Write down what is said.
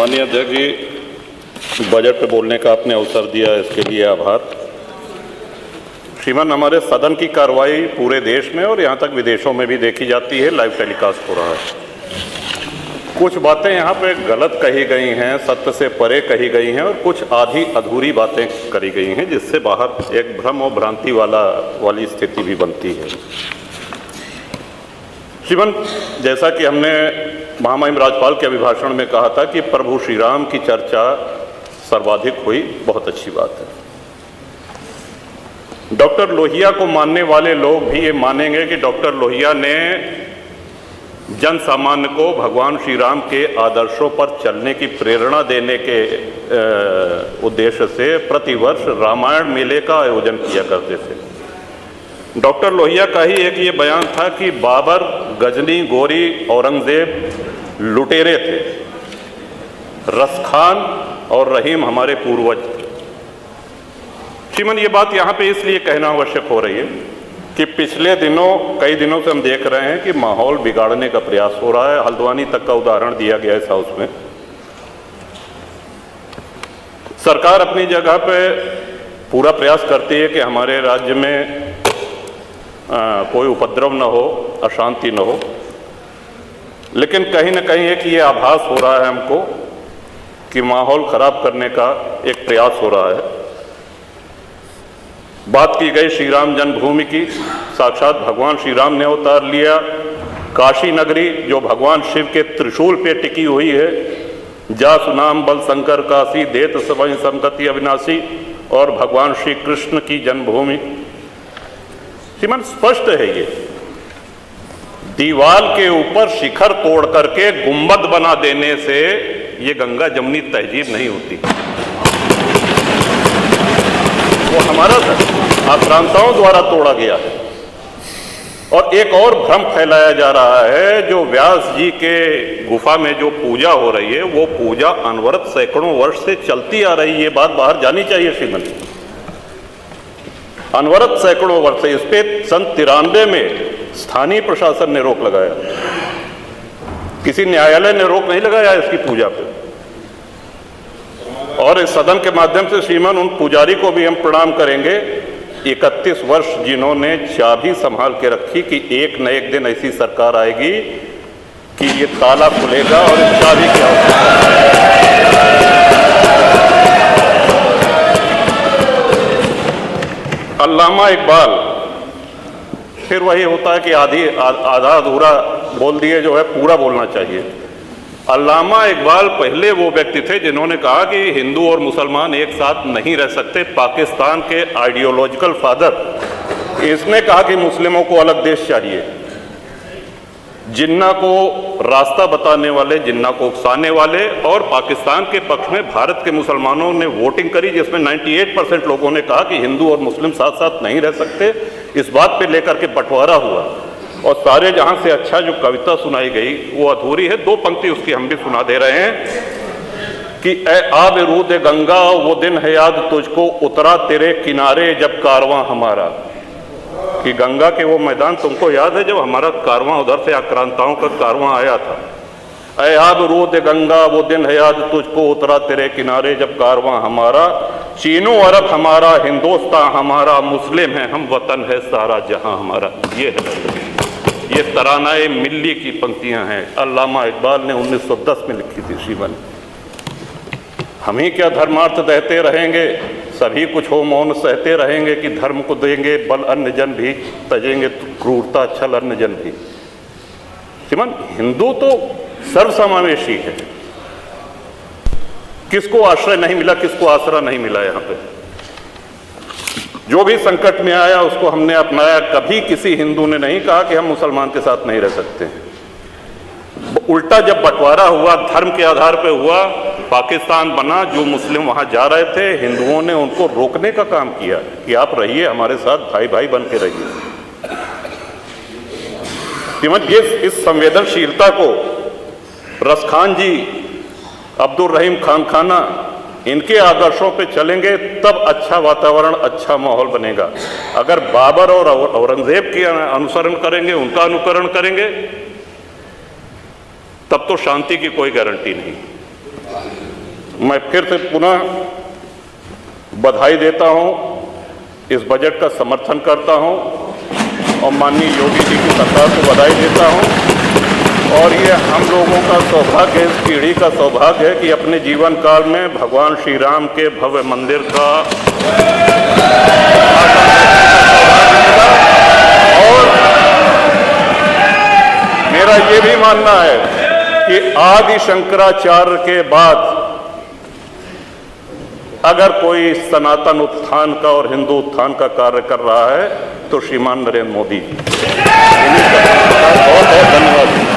माननीय अध्यक्ष जी, बजट पे बोलने का आपने अवसर दिया, इसके लिए आभार। श्रीमान, हमारे सदन की कार्रवाई पूरे देश में और यहाँ तक विदेशों में भी देखी जाती है, लाइव टेलीकास्ट हो रहा है। कुछ बातें यहाँ पे गलत कही गई हैं, सत्य से परे कही गई हैं, और कुछ आधी अधूरी बातें करी गई हैं, जिससे बाहर एक भ्रम और भ्रांति वाली स्थिति भी बनती है। श्रीमान, जैसा कि हमने महामहिम राज्यपाल के अभिभाषण में कहा था कि प्रभु श्री राम की चर्चा सर्वाधिक हुई, बहुत अच्छी बात है। डॉक्टर लोहिया को मानने वाले लोग भी ये मानेंगे कि डॉक्टर लोहिया ने जन सामान्य को भगवान श्री राम के आदर्शों पर चलने की प्रेरणा देने के उद्देश्य से प्रतिवर्ष रामायण मेले का आयोजन किया करते थे। डॉक्टर लोहिया का ही एक ये बयान था कि बाबर, गजनी, गोरी, औरंगजेब लुटेरे थे, रसखान और रहीम हमारे पूर्वज थे। श्रीमान, ये बात यहाँ पे इसलिए कहना आवश्यक हो रही है कि पिछले कई दिनों से हम देख रहे हैं कि माहौल बिगाड़ने का प्रयास हो रहा है। हल्द्वानी तक का उदाहरण दिया गया इस हाउस में। सरकार अपनी जगह पे पूरा प्रयास करती है कि हमारे राज्य में कोई उपद्रव न हो, अशांति न हो, लेकिन कहीं न कहीं एक ये आभास हो रहा है हमको कि माहौल खराब करने का एक प्रयास हो रहा है। बात की गई श्री राम जन्मभूमि की, साक्षात भगवान श्री राम ने अवतार लिया। काशी नगरी जो भगवान शिव के त्रिशूल पे टिकी हुई है, जा सुनाम बल शंकर काशी, देत सबहि संगति अविनाशी, और भगवान श्री कृष्ण की जन्मभूमि। श्रीमान, स्पष्ट है ये दीवाल के ऊपर शिखर तोड़ करके गुंबद बना देने से ये गंगा जमुनी तहजीब नहीं होती। वो हमारा आक्रांताओं द्वारा तोड़ा गया है। और एक और भ्रम फैलाया जा रहा है, जो व्यास जी के गुफा में जो पूजा हो रही है, वो पूजा अनवरत सैकड़ों वर्ष से चलती आ रही है। ये बात बाहर जानी चाहिए श्रीमान। अनवरत सैकड़ों वर्ष से, इस पे सन 93 में स्थानीय प्रशासन ने रोक लगाया, किसी न्यायालय ने रोक नहीं लगाया इसकी पूजा पे। और इस सदन के माध्यम से श्रीमान उन पुजारी को भी हम प्रणाम करेंगे, 31 वर्ष जिन्होंने चाबी संभाल के रखी कि एक न एक दिन ऐसी सरकार आएगी कि ये ताला खुलेगा और इस चाबी की आवश्यकता है। अल्लामा इकबाल, फिर वही होता है कि आधा अधूरा बोल दिए जो है पूरा बोलना चाहिए। अल्लामा इकबाल पहले वो व्यक्ति थे जिन्होंने कहा कि हिंदू और मुसलमान एक साथ नहीं रह सकते। पाकिस्तान के आइडियोलॉजिकल फादर, इसने कहा कि मुस्लिमों को अलग देश चाहिए। जिन्ना को रास्ता बताने वाले, जिन्ना को उकसाने वाले, और पाकिस्तान के पक्ष में भारत के मुसलमानों ने वोटिंग करी, जिसमें 98% लोगों ने कहा कि हिंदू और मुस्लिम साथ साथ नहीं रह सकते। इस बात पे लेकर के बंटवारा हुआ, और सारे जहां से अच्छा जो कविता सुनाई गई वो अधूरी है। 2 पंक्ति उसकी हम भी सुना दे रहे हैं कि ए आब रूद गंगा, वो दिन है याद तुझको, उतरा तेरे किनारे जब कारवां हमारा। कि गंगा के वो मैदान तुमको याद है जब हमारा कारवां उधर से आक्रांताओं का कारवां आया था। ए आब रूद गंगा, वो दिन है याद तुझको, उतरा तेरे किनारे जब कारवां हमारा। चीनो अरब हमारा, हिंदुस्तान हमारा, मुस्लिम है हम, वतन है सारा जहां हमारा। ये तरानाए मिल्ली की पंक्तियां हैं, अल्लामा इकबाल ने 1910 में लिखी थी। श्रीमान, हम ही क्या धर्मार्थ देते रहेंगे, सभी कुछ हो मौन सहते रहेंगे, कि धर्म को देंगे बल अन्य जन भी, तजेंगे क्रूरता छल अन्य जन भी। श्रीमान, हिंदू तो सर्वसमावेशी है। किसको आश्रय नहीं मिला, किसको आसरा नहीं मिला? यहाँ पे जो भी संकट में आया उसको हमने अपनाया। कभी किसी हिंदू ने नहीं कहा कि हम मुसलमान के साथ नहीं रह सकते हैं। उल्टा जब बंटवारा हुआ, धर्म के आधार पे हुआ, पाकिस्तान बना, जो मुस्लिम वहां जा रहे थे, हिंदुओं ने उनको रोकने का काम किया कि आप रहिए हमारे साथ, भाई भाई बन के रहिए। ये इस संवेदनशीलता को रसखान जी, अब्दुल रहीम खान खाना, इनके आदर्शों पे चलेंगे तब अच्छा वातावरण, अच्छा माहौल बनेगा। अगर बाबर और औरंगजेब के अनुसरण करेंगे, उनका अनुकरण करेंगे, तब तो शांति की कोई गारंटी नहीं। मैं फिर से पुनः बधाई देता हूं, इस बजट का समर्थन करता हूं और माननीय योगी जी की सरकार को बधाई देता हूं। और ये हम लोगों का सौभाग्य है, इस पीढ़ी का सौभाग्य है कि अपने जीवन काल में भगवान श्री राम के भव्य मंदिर का और मेरा ये भी मानना है कि आदि शंकराचार्य के बाद अगर कोई सनातन उत्थान का और हिंदू उत्थान का कार्य कर रहा है तो श्रीमान नरेंद्र मोदी। बहुत बहुत धन्यवाद।